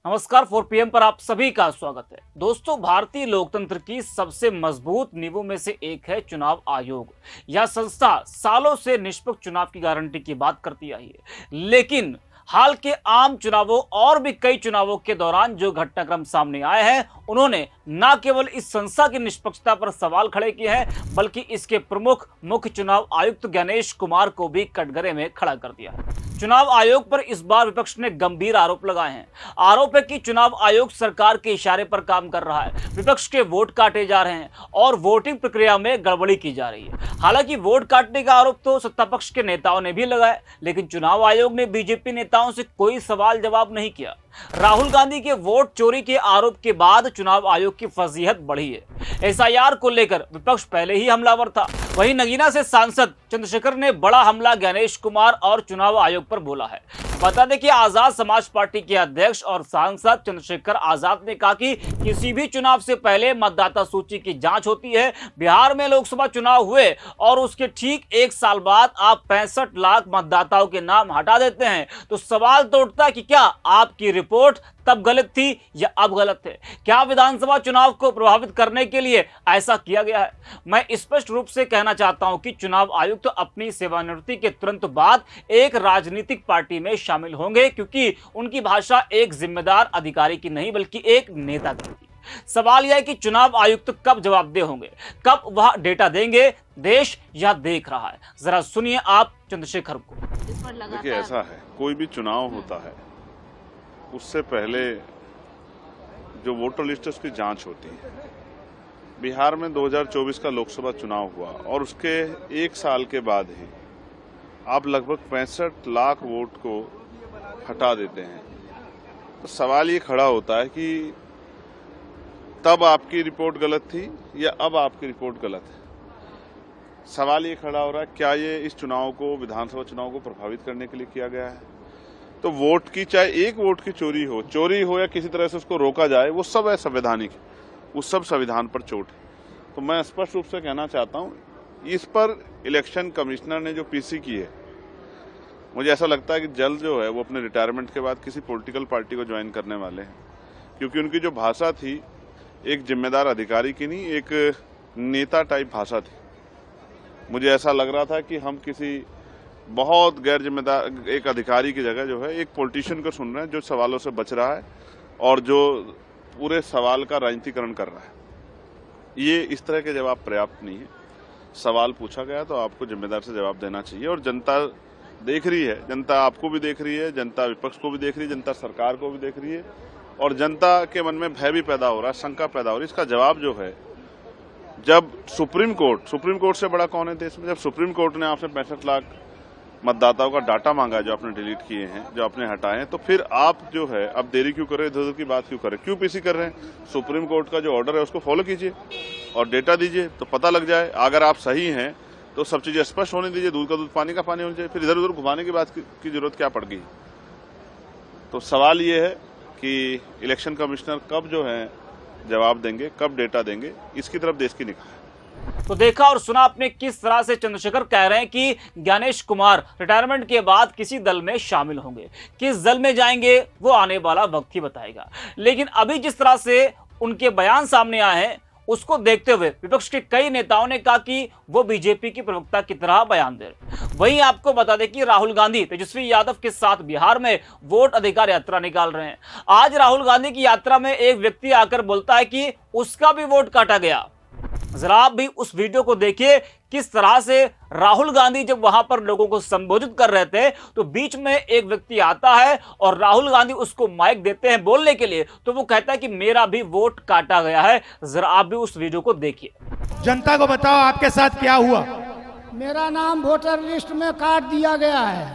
नमस्कार 4 PM पर आप सभी का स्वागत है। दोस्तों, भारतीय लोकतंत्र की सबसे मजबूत नींवों में से एक है चुनाव आयोग। यह संस्था सालों से निष्पक्ष चुनाव की गारंटी की बात करती आई है, लेकिन हाल के आम चुनावों और भी कई चुनावों के दौरान जो घटनाक्रम सामने आए हैं, उन्होंने न केवल इस संस्था की निष्पक्षता पर सवाल खड़े किए हैं, बल्कि इसके प्रमुख मुख्य चुनाव आयुक्त ज्ञानेश कुमार को भी कटघरे में खड़ा कर दिया है। चुनाव आयोग पर इस बार विपक्ष ने गंभीर आरोप लगाए हैं। आरोप है कि चुनाव आयोग सरकार के इशारे पर काम कर रहा है, विपक्ष के वोट काटे जा रहे हैं और वोटिंग प्रक्रिया में गड़बड़ी की जा रही है। हालांकि वोट काटने का आरोप तो सत्ता पक्ष के नेताओं ने भी लगाया, लेकिन चुनाव आयोग ने बीजेपी नेताओं से कोई सवाल जवाब नहीं किया। राहुल गांधी के वोट चोरी के आरोप के बाद चुनाव आयोग की फजीहत बढ़ी है। एसआईआर को लेकर विपक्ष पहले ही हमलावर था। वहीं नगीना से सांसद चंद्रशेखर ने बड़ा हमला ज्ञानेश कुमार और चुनाव आयोग पर बोला है। बता दें कि आजाद समाज पार्टी के अध्यक्ष और सांसद चंद्रशेखर आजाद ने कहा कि किसी भी चुनाव से पहले मतदाता सूची की जांच होती है। बिहार में लोकसभा चुनाव हुए और उसके ठीक 1 साल बाद आप 65 लाख मतदाताओं के नाम हटा देते हैं, तो सवाल तो उठता है कि क्या आपकी रिपोर्ट तब गलत थी या अब गलत है? क्या विधानसभा चुनाव को प्रभावित करने के लिए ऐसा किया गया है? मैं स्पष्ट रूप से कहना चाहता हूं कि चुनाव आयुक्त तो अपनी सेवानिवृत्ति के तुरंत बाद एक राजनीतिक पार्टी में शामिल होंगे, क्योंकि उनकी भाषा एक जिम्मेदार अधिकारी की नहीं बल्कि एक नेता की थी। सवाल यह है कि चुनाव आयुक्त कब जवाबदेह होंगे, कब वह डेटा देंगे? देश यह देख रहा है। जरा सुनिए आप चंद्रशेखर को। देखिए, ऐसा है, कोई भी चुनाव होता है उससे पहले जो वोटर लिस्ट है उसकी जांच होती है। बिहार में 2024 का लोकसभा चुनाव हुआ और उसके 1 साल के बाद ही आप लगभग 65 लाख वोट को हटा देते हैं। तो सवाल ये खड़ा होता है कि तब आपकी रिपोर्ट गलत थी या अब आपकी रिपोर्ट गलत है। सवाल ये खड़ा हो रहा है, क्या ये इस चुनाव को, विधानसभा चुनाव को प्रभावित करने के लिए किया गया है? तो वोट की, चाहे एक वोट की चोरी हो या किसी तरह से उसको रोका जाए, वो सब है संवैधानिक, वो सब संविधान पर चोट है। तो मैं स्पष्ट रूप से कहना चाहता हूं, इस पर इलेक्शन कमिश्नर ने जो पीसी की है, मुझे ऐसा लगता है कि जल्द जो है वो अपने रिटायरमेंट के बाद किसी पॉलिटिकल पार्टी को ज्वाइन करने वाले हैं, क्योंकि उनकी जो भाषा थी एक जिम्मेदार अधिकारी की नहीं, एक नेता टाइप भाषा थी। मुझे ऐसा लग रहा था कि हम किसी बहुत गैर जिम्मेदार एक अधिकारी की जगह जो है एक पॉलिटिशियन को सुन रहे हैं, जो सवालों से बच रहा है और जो पूरे सवाल का राजनीतिकरण कर रहा है। ये इस तरह के जवाब पर्याप्त नहीं है। सवाल पूछा गया तो आपको जिम्मेदार से जवाब देना चाहिए, और जनता देख रही है, जनता आपको भी देख रही है, जनता विपक्ष को भी देख रही है, जनता सरकार को भी देख रही है, और जनता के मन में भय भी पैदा हो रहा है, शंका पैदा हो रही है। इसका जवाब जो है, जब सुप्रीम कोर्ट से बड़ा कौन है देश में, जब सुप्रीम कोर्ट ने आपसे 65 लाख मतदाताओं का डाटा मांगा है जो आपने डिलीट किए हैं, जो आपने हटाए हैं, तो फिर आप जो है अब देरी क्यों कर रहे हैं, इधर उधर की बात क्यों कर रहे हैं, क्यों पीसी कर रहे हैं? सुप्रीम कोर्ट का जो ऑर्डर है उसको फॉलो कीजिए और डेटा दीजिए, तो पता लग जाए। अगर आप सही हैं तो सब चीजें स्पष्ट होने दीजिए, दूध का दूध पानी का पानी होना चाहिए, फिर इधर उधर घुमाने की बात की जरूरत क्या पड़ गई? तो सवाल ये है कि इलेक्शन कमिश्नर कब जो है जवाब देंगे, कब डेटा देंगे, इसकी तरफ देश की निगाह है। तो देखा और सुना आपने किस तरह से चंद्रशेखर कह रहे हैं कि ज्ञानेश कुमार रिटायरमेंट के बाद किसी दल में शामिल होंगे। किस दल में जाएंगे वो आने वाला वक्त ही बताएगा। लेकिन अभी जिस तरह से उनके बयान सामने आए हैं, उसको देखते हुए विपक्ष के कई नेताओं ने कहा कि वो बीजेपी की प्रवक्ता की तरह बयान दे रहे। वहीं आपको बता दें कि राहुल गांधी तेजस्वी यादव के साथ बिहार में वोट अधिकार यात्रा निकाल रहे हैं। आज राहुल गांधी की यात्रा में एक व्यक्ति आकर बोलता है कि उसका भी वोट काटा गया। जरा आप भी उस वीडियो को देखिए, किस तरह से राहुल गांधी जब वहां पर लोगों को संबोधित कर रहे थे, तो बीच में एक व्यक्ति आता है और राहुल गांधी उसको माइक देते हैं बोलने के लिए, तो वो कहता है कि मेरा भी वोट काटा गया है। जरा आप भी उस वीडियो को देखिए। जनता को बताओ आपके साथ क्या हुआ। मेरा नाम वोटर लिस्ट में काट दिया गया है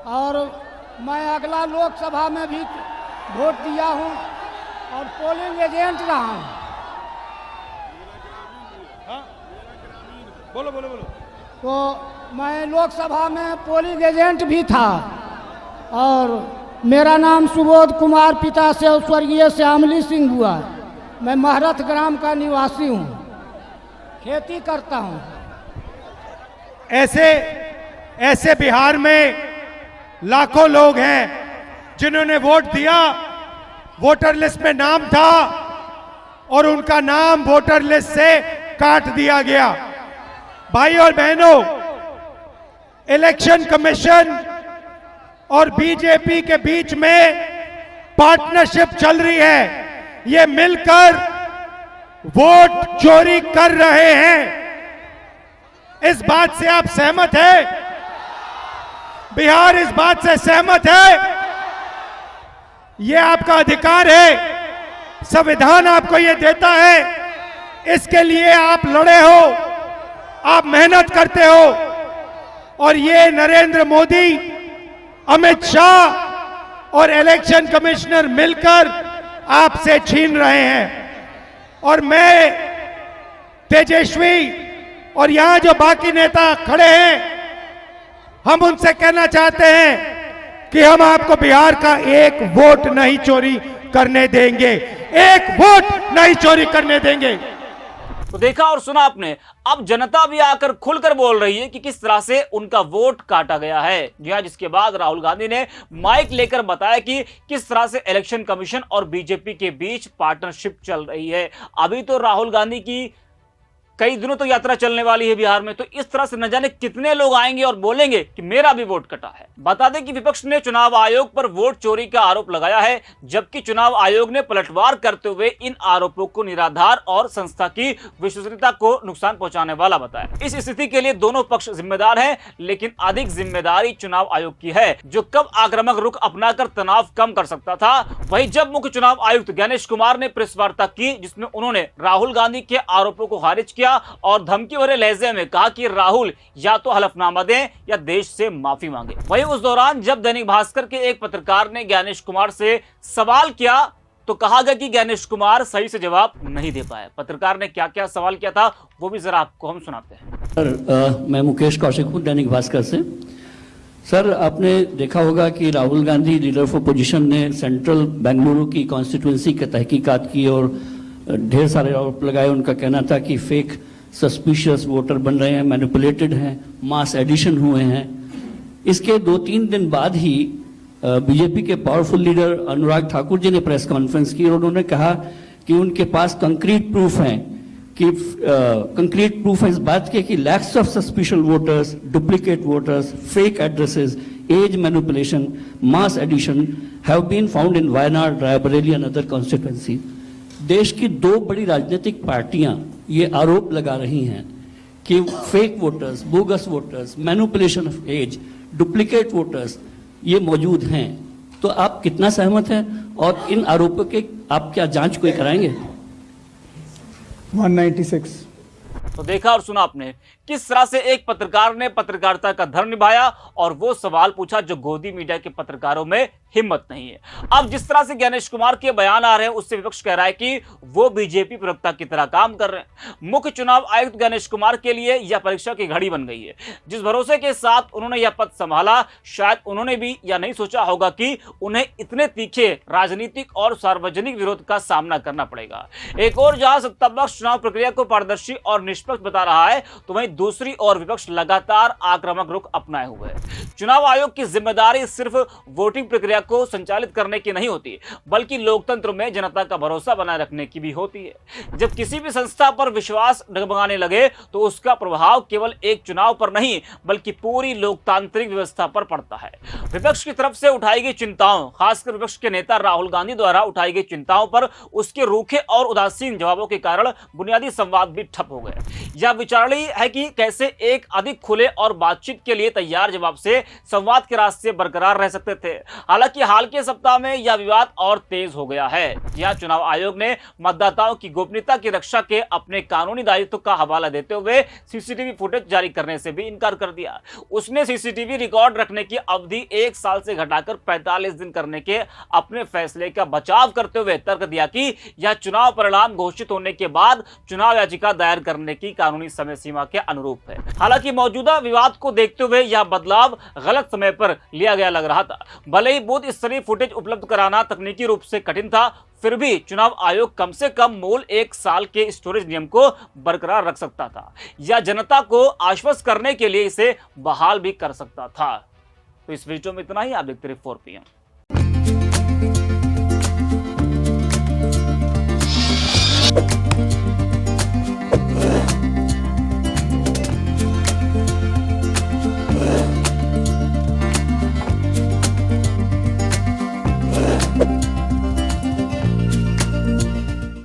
और मैं अगला लोकसभा में भी वोट दिया हूं और पोलिंग एजेंट रहा हूं। बोलो। तो मैं लोकसभा में पोलिंग एजेंट भी था और मेरा नाम सुबोध कुमार, पिता से स्वर्गीय श्यामली सिंह हुआ। मैं महरथ ग्राम का निवासी हूँ, खेती करता हूँ। ऐसे बिहार में लाखों लोग हैं जिन्होंने वोट दिया वोटर लिस्ट में नाम था और उनका नाम वोटर लिस्ट से काट दिया गया। भाई और बहनों, इलेक्शन कमीशन और बीजेपी के बीच में पार्टनरशिप चल रही है। ये मिलकर वोट चोरी कर रहे हैं। इस बात से आप सहमत हैं? बिहार इस बात से सहमत है? ये आपका अधिकार है, संविधान आपको ये देता है। इसके लिए आप लड़े हो, आप मेहनत करते हो और ये नरेंद्र मोदी, अमित शाह और इलेक्शन कमिश्नर मिलकर आपसे छीन रहे हैं। और मैं, तेजस्वी और यहां जो बाकी नेता खड़े हैं, हम उनसे कहना चाहते हैं कि हम आपको बिहार का एक वोट नहीं चोरी करने देंगे, एक वोट नहीं चोरी करने देंगे। तो देखा और सुना आपने, अब जनता भी आकर खुलकर बोल रही है कि किस तरह से उनका वोट काटा गया है। जी हाँ, जिसके बाद राहुल गांधी ने माइक लेकर बताया कि किस तरह से इलेक्शन कमीशन और बीजेपी के बीच पार्टनरशिप चल रही है। अभी तो राहुल गांधी की कई दिनों तक यात्रा चलने वाली है बिहार में, तो इस तरह से न जाने कितने लोग आएंगे और बोलेंगे कि मेरा भी वोट कटा है। बता दें कि विपक्ष ने चुनाव आयोग पर वोट चोरी का आरोप लगाया है, जबकि चुनाव आयोग ने पलटवार करते हुए इन आरोपों को निराधार और संस्था की विश्वसनीयता को नुकसान पहुंचाने वाला बताया। इस स्थिति के लिए दोनों पक्ष जिम्मेदार हैं, लेकिन अधिक जिम्मेदारी चुनाव आयोग की है, जो कब आक्रामक रुख अपनाकर तनाव कम कर सकता था। वहीं जब मुख्य चुनाव आयुक्त गणेश कुमार ने प्रेस वार्ता की, जिसमें उन्होंने राहुल गांधी के आरोपों को खारिज किया और धमकी भरे लहजे में कहा कि राहुल या तो हलफनामा दें या देश से माफी मांगे। वहीं उस दौरान जब दैनिक भास्कर के एक पत्रकार ने गणेश कुमार से सवाल किया तो कहा गया कि गणेश कुमार सही से जवाब नहीं दे पाए। पत्रकार ने क्या क्या सवाल किया था वो भी जरा आपको हम सुनाते हैं। सर, मैं मुकेश कौशिक हूँ, दैनिक भास्कर से। सर, आपने देखा होगा कि Rahul Gandhi leader of opposition ने सेंट्रल बेंगलुरु की कॉन्स्टिट्यूंसी की तहकीकात की और ढेर सारे आरोप लगाए। उनका कहना था कि फेक सस्पिशियस वोटर बन रहे हैं, मैनिपुलेटेड हैं, मास एडिशन हुए हैं। इसके 2-3 दिन बाद ही बीजेपी के पावरफुल लीडर अनुराग ठाकुर जी ने प्रेस कॉन्फ्रेंस की और उन्होंने कहा कि उनके पास कंक्रीट प्रूफ हैं, कि कंक्रीट प्रूफ है इस बात के कि lakhs of suspicious voters, duplicate voters, fake addresses, age manipulation, mass addition have been found in Wayanad, Raebareli and other constituency. देश की 2 बड़ी राजनीतिक पार्टियां ये आरोप लगा रही हैं कि fake voters, bogus voters, manipulation of age, duplicate voters ये मौजूद हैं। तो आप कितना सहमत हैं और इन आरोपों के आप क्या जांच कोई कराएंगे? 196। तो देखा और सुना आपने किस तरह से एक पत्रकार ने पत्रकारिता का धर्म निभाया और वो सवाल पूछा जो गोदी मीडिया के पत्रकारों में हिम्मत नहीं है। अब जिस तरह से गणेश कुमार के बयान आ रहे हैं, उससे विपक्ष कह रहा है कि वो बीजेपी प्रवक्ता की तरह काम कर रहे हैं। मुख्य चुनाव आयुक्त गणेश कुमार के लिए यह परीक्षा की घड़ी बन गई है। जिस भरोसे के साथ उन्होंने यह पद संभाला, शायद उन्होंने भी यह नहीं सोचा होगा कि उन्हें इतने तीखे राजनीतिक और सार्वजनिक विरोध का सामना करना पड़ेगा। एक और जहां सत्तापक्ष चुनाव प्रक्रिया को पारदर्शी और निष्पक्ष बता रहा है, तो वहीं दूसरी ओर विपक्ष लगातार आक्रामक रुख अपनाए हुए है। चुनाव आयोग की जिम्मेदारी सिर्फ वोटिंग प्रक्रिया को संचालित करने की नहीं होती, बल्कि लोकतंत्र में जनता का भरोसा बनाए रखने की भी होती है। जब किसी भी संस्था पर विश्वास डगमगाने लगे तो उसका प्रभाव केवल एक चुनाव पर नहीं, बल्कि पूरी लोकतांत्रिक व्यवस्था पर पड़ता है। विपक्ष की तरफ से उठाई गई चिंताओं, खासकर विपक्ष के नेता राहुल गांधी द्वारा उठाई गई चिंताओं पर उसके रूखे और उदासीन जवाबों के कारण बुनियादी संवाद भी ठप हो गए। यह विचारणीय है कि कैसे एक अधिक खुले और बातचीत के लिए तैयार जवाब से संवाद के रास्ते बरकरार रह सकते थे। हालांकि हाल के सप्ताह में यह विवाद और तेज हो गया है। यह चुनाव आयोग ने मतदाताओं की गोपनीयता की रक्षा के अपने कानूनी दायित्व का हवाला देते हुए सीसीटीवी फुटेज जारी करने से भी इनकार कर दिया। उसने सीसीटीवी रिकॉर्ड रखने की अवधि 1 साल से घटाकर 45 दिन करने के अपने फैसले का बचाव करते हुए तर्क दिया कि यह चुनाव परिणाम घोषित होने के बाद चुनाव याचिका दायर करने की कानूनी समय सीमा के अनुरूप है। हालांकि मौजूदा विवाद को देखते हुए यह बदलाव गलत समय पर लिया गया लग रहा था। भले ही बूथ स्तरीय फुटेज उपलब्ध कराना तकनीकी रूप से कठिन था, फिर भी चुनाव आयोग कम से कम मूल 1 साल के स्टोरेज नियम को बरकरार रख सकता था या जनता को आश्वस्त करने के लिए इसे बहाल भी कर सकता था। तो इस वीडियो में इतना ही। आप देखते रहिए 4PM।